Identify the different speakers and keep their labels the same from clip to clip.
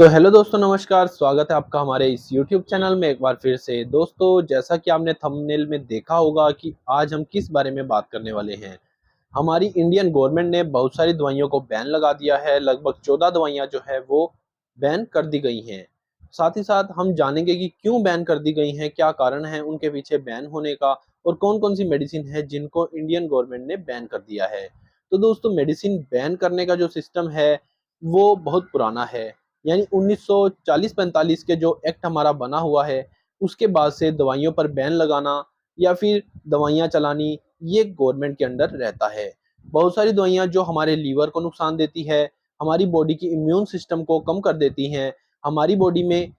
Speaker 1: तो हेलो दोस्तों, नमस्कार। स्वागत है आपका हमारे इस YouTube चैनल में एक बार फिर से। दोस्तों, जैसा कि आपने थंबनेल में देखा होगा कि आज हम किस बारे में बात करने वाले हैं। हमारी इंडियन गवर्नमेंट ने बहुत सारी दवाइयों को बैन लगा दिया है। लगभग 14 दवाइयां जो है वो बैन कर दी गई हैं। साथ ही साथ हम जानेंगे कि क्यों बैन कर दी गई हैं, क्या कारण है उनके पीछे बैन होने का, और कौन कौन सी मेडिसिन है जिनको इंडियन गवर्नमेंट ने बैन कर दिया है। तो दोस्तों, मेडिसिन बैन करने का जो सिस्टम है वो बहुत पुराना है। यानी 1940-45 के जो एक्ट हमारा बना हुआ है, उसके बाद से दवाइयों पर बैन लगाना या फिर दवाइयाँ चलानी, ये गवर्नमेंट के अंडर रहता है। बहुत सारी दवाइयाँ जो हमारे लीवर को नुकसान देती है, हमारी बॉडी की इम्यून सिस्टम को कम कर देती हैं, हमारी बॉडी में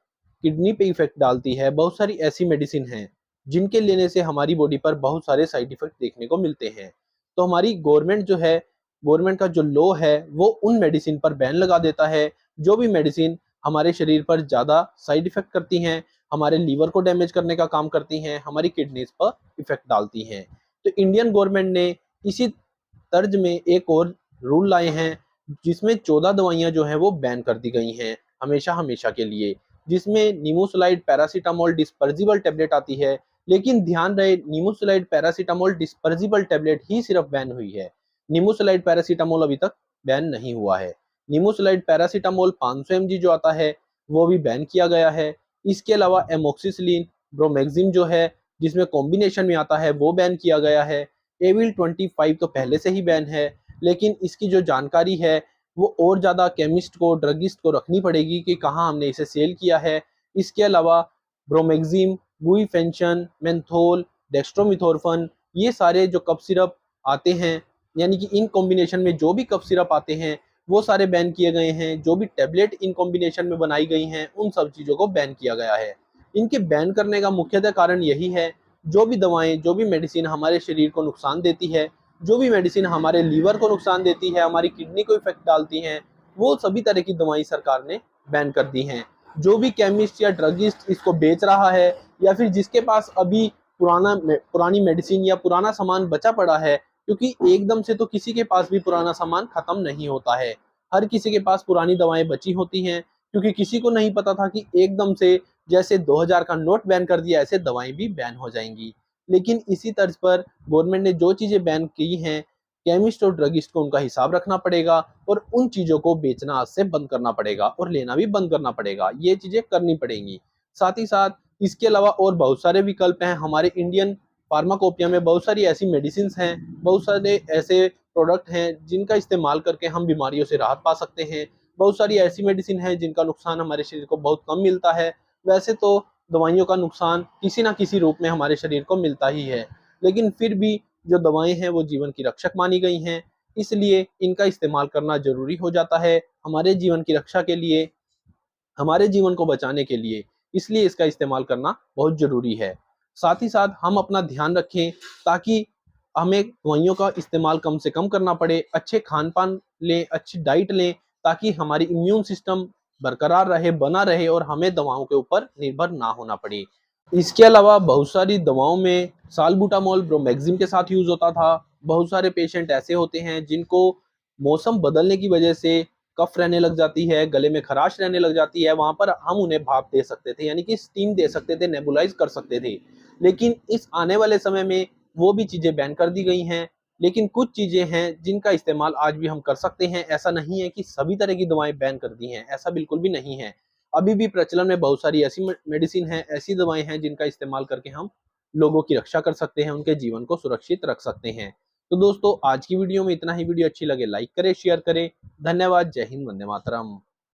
Speaker 1: किडनी पे इफेक्ट डालती है। बहुत सारी ऐसी मेडिसिन हैं जिनके लेने से हमारी बॉडी पर बहुत सारे साइड इफेक्ट देखने को मिलते हैं। तो हमारी गवर्नमेंट जो है, गवर्नमेंट का जो लॉ है वो उन मेडिसिन पर बैन लगा देता है जो भी मेडिसिन हमारे शरीर पर ज़्यादा साइड इफेक्ट करती हैं, हमारे लीवर को डैमेज करने का काम करती हैं, हमारी किडनीज पर इफेक्ट डालती हैं। तो इंडियन गवर्नमेंट ने इसी तर्ज में एक और रूल लाए हैं जिसमें 14 दवाइयां जो हैं वो बैन कर दी गई हैं हमेशा हमेशा के लिए, जिसमें नीमोसलाइड पैरासीटामोल डिस्पर्जिबल टेबलेट आती है। लेकिन ध्यान रहे, नीमोसलाइड पैरासीटामोल डिस्पर्जिबल टेबलेट ही सिर्फ बैन हुई है। नीमोसलाइड पैरासीटामोल अभी तक बैन नहीं हुआ है। नीमोसलाइड पैरासीटामोल 500 mg जो आता है वो भी बैन किया गया है। इसके अलावा एमोक्सिसिलिन, ब्रोमेक्सिन जो है जिसमें कॉम्बिनेशन में आता है वो बैन किया गया है। एविल 25 तो पहले से ही बैन है, लेकिन इसकी जो जानकारी है वो और ज़्यादा केमिस्ट को, ड्रगिस्ट को रखनी पड़ेगी कि कहाँ हमने इसे सेल किया है। इसके अलावा ब्रोमेक्सिम, गुइफेंशन, मेंथोल, डेक्स्ट्रोमिथोर्फन, ये सारे जो कफ सिरप आते हैं, यानी कि इन कॉम्बिनेशन में जो भी कफ सिरप आते हैं वो सारे बैन किए गए हैं। जो भी टेबलेट इन कॉम्बिनेशन में बनाई गई हैं उन सब चीज़ों को बैन किया गया है। इनके बैन करने का मुख्यतः कारण यही है, जो भी दवाएं, जो भी मेडिसिन हमारे शरीर को नुकसान देती है, जो भी मेडिसिन हमारे लीवर को नुकसान देती है, हमारी किडनी को इफेक्ट डालती हैं, वो सभी तरह की दवाई सरकार ने बैन कर दी हैं। जो भी केमिस्ट या ड्रगिस्ट इसको बेच रहा है या फिर जिसके पास अभी पुरानी मेडिसिन या पुराना सामान बचा पड़ा है, क्योंकि एकदम से तो किसी के पास भी पुराना सामान खत्म नहीं होता है। हर किसी के पास पुरानी दवाएं बची होती हैं, क्योंकि किसी को नहीं पता था कि एकदम से जैसे 2000 का नोट बैन कर दिया ऐसे दवाएं भी बैन हो जाएंगी। लेकिन इसी तर्ज पर गवर्नमेंट ने जो चीजें बैन की हैं, केमिस्ट और ड्रगिस्ट को उनका हिसाब रखना पड़ेगा और उन चीजों को बेचना आज से बंद करना पड़ेगा और लेना भी बंद करना पड़ेगा। ये चीजें करनी पड़ेंगी। साथ ही साथ इसके अलावा और बहुत सारे विकल्प हैं। हमारे इंडियन फार्माकोपिया में बहुत सारी ऐसी मेडिसिन हैं, बहुत सारे ऐसे प्रोडक्ट हैं जिनका इस्तेमाल करके हम बीमारियों से राहत पा सकते हैं। बहुत सारी ऐसी मेडिसिन है जिनका नुकसान हमारे शरीर को बहुत कम मिलता है। वैसे तो दवाइयों का नुकसान किसी ना किसी रूप में हमारे शरीर को मिलता ही है, लेकिन फिर भी जो दवाएं हैं वो जीवन की रक्षक मानी गई हैं, इसलिए इनका इस्तेमाल करना जरूरी हो जाता है हमारे जीवन की रक्षा के लिए, हमारे जीवन को बचाने के लिए। इसलिए इसका इस्तेमाल करना बहुत ज़रूरी है। साथ ही साथ हम अपना ध्यान रखें ताकि हमें दवाइयों का इस्तेमाल कम से कम करना पड़े, अच्छे खान-पान लें, अच्छी डाइट लें, ताकि हमारी इम्यून सिस्टम बरकरार रहे, बना रहे और हमें दवाओं के ऊपर निर्भर ना होना पड़े। इसके अलावा बहुत सारी दवाओं में साल्बुटामॉल, ब्रोमेक्सिन के साथ यूज़ होता था। बहुत सारे पेशेंट ऐसे होते हैं जिनको मौसम बदलने की वजह से कफ रहने लग जाती है, गले में खराश रहने लग जाती है, वहाँ पर हम उन्हें भाप दे सकते थे, यानी कि स्टीम दे सकते थे, नेबुलाइज़ कर सकते थे। लेकिन इस आने वाले समय में वो भी चीज़ें बैन कर दी गई हैं। लेकिन कुछ चीज़ें हैं जिनका इस्तेमाल आज भी हम कर सकते हैं। ऐसा नहीं है कि सभी तरह की दवाएँ बैन कर दी हैं, ऐसा बिल्कुल भी नहीं है। अभी भी प्रचलन में बहुत सारी ऐसी मेडिसिन हैं, ऐसी दवाएँ हैं जिनका इस्तेमाल करके हम लोगों की रक्षा कर सकते हैं, उनके जीवन को सुरक्षित रख सकते हैं। तो दोस्तों, आज की वीडियो में इतना ही। वीडियो अच्छी लगे लाइक करें, शेयर करें। धन्यवाद। जय हिंद, वंदे मातरम।